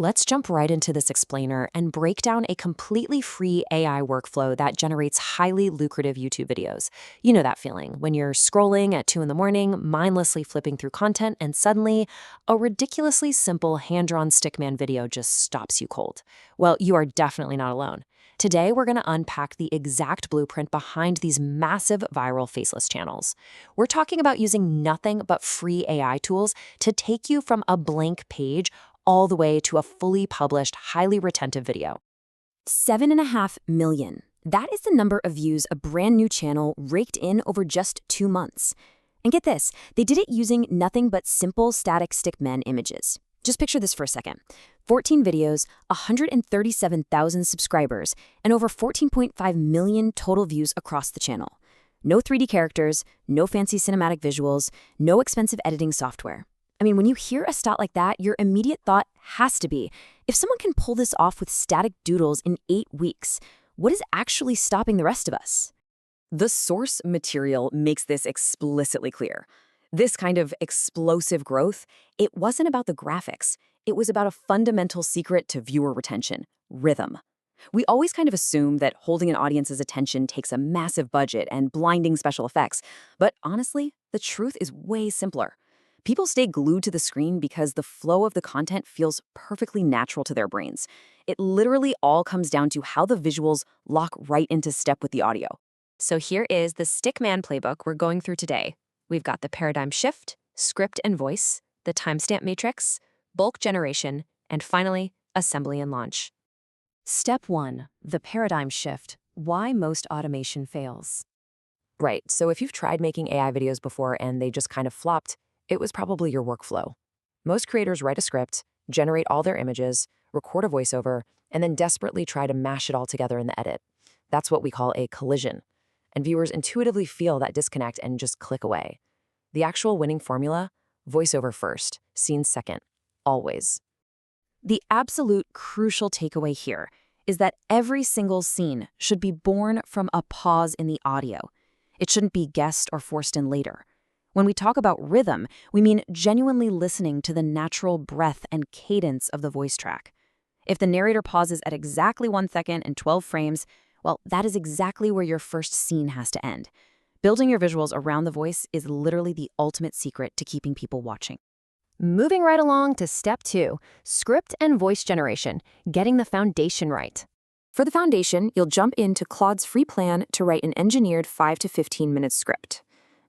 Let's jump right into this explainer and break down a completely free AI workflow that generates highly lucrative YouTube videos. You know that feeling when you're scrolling at 2 in the morning, mindlessly flipping through content, and suddenly a ridiculously simple hand-drawn Stickman video just stops you cold. Well, you are definitely not alone. Today, we're going to unpack the exact blueprint behind these massive viral faceless channels. We're talking about using nothing but free AI tools to take you from a blank page all the way to a fully published, highly retentive video. 7.5 million. That is the number of views a brand new channel raked in over just 2 months. And get this, they did it using nothing but simple static Stickman images. Just picture this for a second. 14 videos, 137,000 subscribers, and over 14.5 million total views across the channel. No 3D characters, no fancy cinematic visuals, no expensive editing software. I mean, when you hear a stat like that, your immediate thought has to be, if someone can pull this off with static doodles in 8 weeks, what is actually stopping the rest of us? The source material makes this explicitly clear. This kind of explosive growth, it wasn't about the graphics. It was about a fundamental secret to viewer retention: rhythm. We always kind of assume that holding an audience's attention takes a massive budget and blinding special effects. But honestly, the truth is way simpler. People stay glued to the screen because the flow of the content feels perfectly natural to their brains. It literally all comes down to how the visuals lock right into step with the audio. So here is the Stickman playbook we're going through today. We've got the paradigm shift, script and voice, the timestamp matrix, bulk generation, and finally, assembly and launch. Step 1, the paradigm shift. Why most automation fails. Right, so if you've tried making AI videos before and they just kind of flopped, it was probably your workflow. Most creators write a script, generate all their images, record a voiceover, and then desperately try to mash it all together in the edit. That's what we call a collision. And viewers intuitively feel that disconnect and just click away. The actual winning formula: voiceover first, scene second, always. The absolute crucial takeaway here is that every single scene should be born from a pause in the audio. It shouldn't be guessed or forced in later. When we talk about rhythm, we mean genuinely listening to the natural breath and cadence of the voice track. If the narrator pauses at exactly 1 second and 12 frames, well, that is exactly where your first scene has to end. Building your visuals around the voice is literally the ultimate secret to keeping people watching. Moving right along to step 2, script and voice generation, getting the foundation right. For the foundation, you'll jump into Claude's free plan to write an engineered 5 to 15 minute script.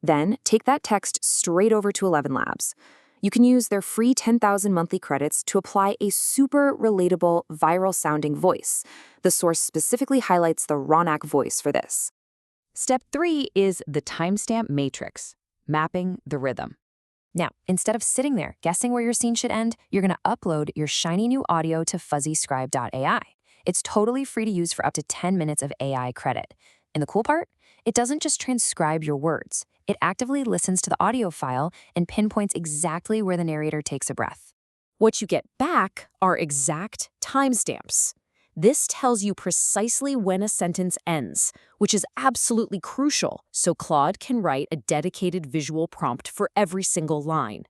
Then, take that text straight over to 11 Labs. You can use their free 10,000 monthly credits to apply a super relatable, viral-sounding voice. The source specifically highlights the Ronak voice for this. Step 3 is the timestamp matrix, mapping the rhythm. Now, instead of sitting there guessing where your scene should end, you're going to upload your shiny new audio to fuzzyscribe.ai. It's totally free to use for up to 10 minutes of AI credit. And the cool part? It doesn't just transcribe your words. It actively listens to the audio file and pinpoints exactly where the narrator takes a breath. What you get back are exact timestamps. This tells you precisely when a sentence ends, which is absolutely crucial so Claude can write a dedicated visual prompt for every single line.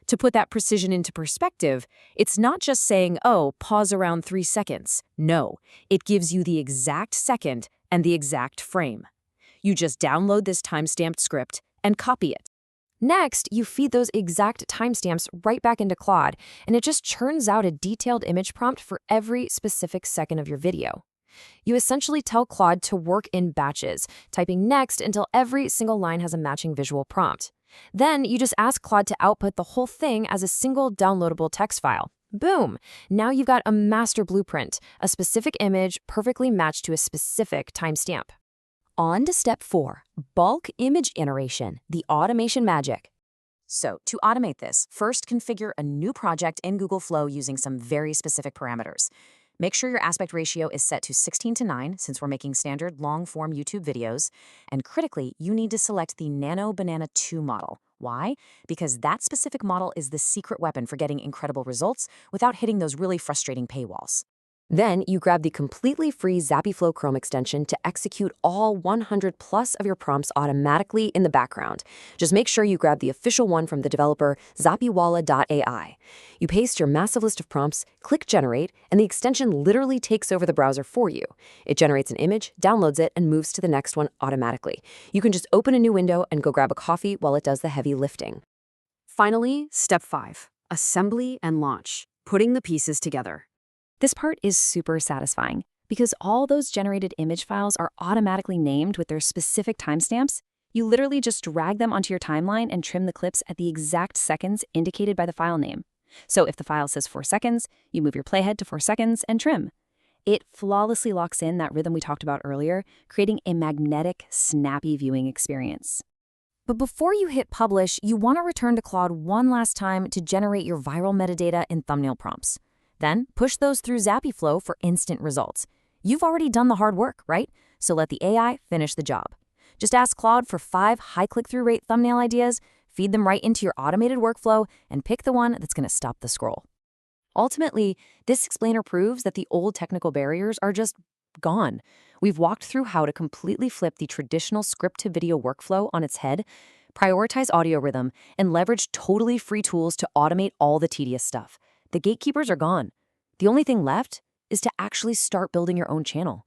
To put that precision into perspective, it's not just saying, oh, pause around 3 seconds. No, it gives you the exact second and the exact frame. You just download this timestamped script and copy it. Next, you feed those exact timestamps right back into Claude, and it just churns out a detailed image prompt for every specific second of your video. You essentially tell Claude to work in batches, typing next until every single line has a matching visual prompt. Then you just ask Claude to output the whole thing as a single downloadable text file. Boom! Now you've got a master blueprint, a specific image perfectly matched to a specific timestamp. On to step 4, bulk image generation, the automation magic. So, to automate this, first configure a new project in Google Flow using some very specific parameters. Make sure your aspect ratio is set to 16:9 since we're making standard long-form YouTube videos. And critically, you need to select the Nano Banana 2 model. Why? Because that specific model is the secret weapon for getting incredible results without hitting those really frustrating paywalls. Then you grab the completely free ZappyFlow Chrome extension to execute all 100 plus of your prompts automatically in the background. Just make sure you grab the official one from the developer, zappywalla.ai. You paste your massive list of prompts, click Generate, and the extension literally takes over the browser for you. It generates an image, downloads it, and moves to the next one automatically. You can just open a new window and go grab a coffee while it does the heavy lifting. Finally, step 5, assembly and launch, putting the pieces together. This part is super satisfying because all those generated image files are automatically named with their specific timestamps. You literally just drag them onto your timeline and trim the clips at the exact seconds indicated by the file name. So if the file says 4 seconds, you move your playhead to 4 seconds and trim. It flawlessly locks in that rhythm we talked about earlier, creating a magnetic, snappy viewing experience. But before you hit publish, you want to return to Claude one last time to generate your viral metadata and thumbnail prompts. Then push those through ZappyFlow for instant results. You've already done the hard work, right? So let the AI finish the job. Just ask Claude for 5 high click-through rate thumbnail ideas, feed them right into your automated workflow, and pick the one that's going to stop the scroll. Ultimately, this explainer proves that the old technical barriers are just gone. We've walked through how to completely flip the traditional script-to-video workflow on its head, prioritize audio rhythm, and leverage totally free tools to automate all the tedious stuff. The gatekeepers are gone. The only thing left is to actually start building your own channel.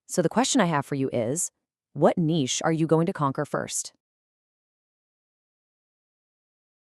So the question I have for you is, what niche are you going to conquer first?